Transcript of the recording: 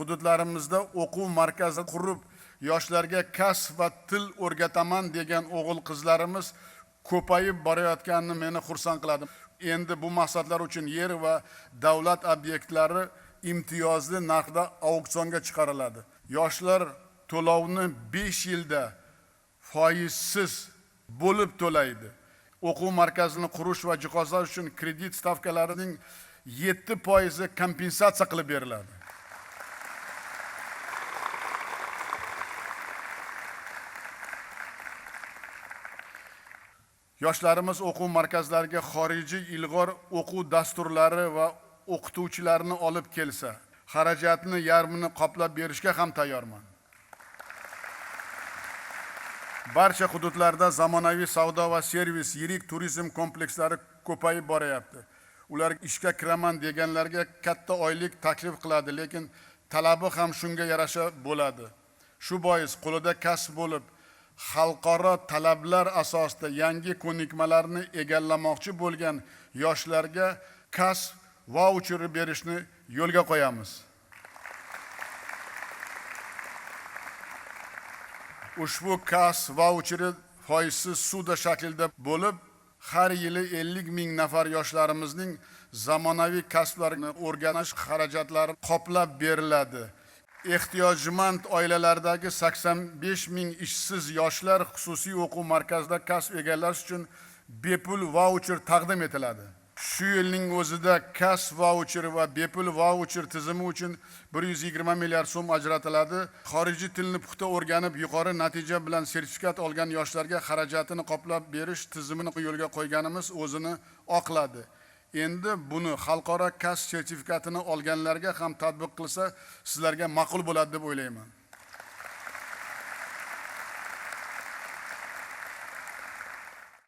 hududlarimizda o'quv markazi qurib, yoshlarga kasb va til o'rgataman degan o'g'il qizlarimiz ko'payib borayotganini meni xursand qiladi. Endi bu maqsadlar uchun yer va davlat obyektlari imtiyozli narxda auksionga chiqariladi. Yoshlar to'lovni 5 yilda foizsiz bo'lib to'laydi. O'quv markazini qurish va jihozlash uchun kredit stavkalarining 7% kompensatsiya qilib beriladi. Yoshlarimiz o'quv markazlariga xorijiy ilg'or o'quv dasturlari va o'qituvchilarni olib kelsa, xarajatni yarmini qoplab berishga ham tayyorman. Barcha hududlarda zamonaviy savdo va servis, yirik turizm komplekslari ko'payib boryapti. Ular ishga kiraman deganlarga katta oylik taklif qiladi, lekin talabi ham shunga yarasha bo'ladi. Shu bois qo'lida kasb bo'lib, xalqaro talablar asosida yangi ko'nikmalarni egallamoqchi bo'lgan yoshlarga kasb vaucheri berishni yo'lga qo'yamiz. Ushbu kasb vaucheri foizsiz ssuda shaklida bo'lib, har yili 50 ming nafar yoshlarimizning zamonaviy kasblarni o'rganish xarajatlari qoplab beriladi. Ehtiyojmand oilalardagi 85 ming ishsiz yoshlar xususiy o'quv markazida kasb egallash uchun bepul vaucher taqdim etiladi. Shu yilning o'zida kasb vaucheri va bepul vaucher tizimi uchun 120 milliard so'm ajratiladi. Xorijiy tilni puxta o'rganib, yuqori natija bilan sertifikat olgan yoshlarga xarajatini qoplab berish tizimini yo'lga qo'yganimiz o'zini oqladi. Endi buni xalqaro kasb sertifikatini olganlarga ham tatbiq qilsa, sizlarga ma'qul bo'ladi deb o'ylayman.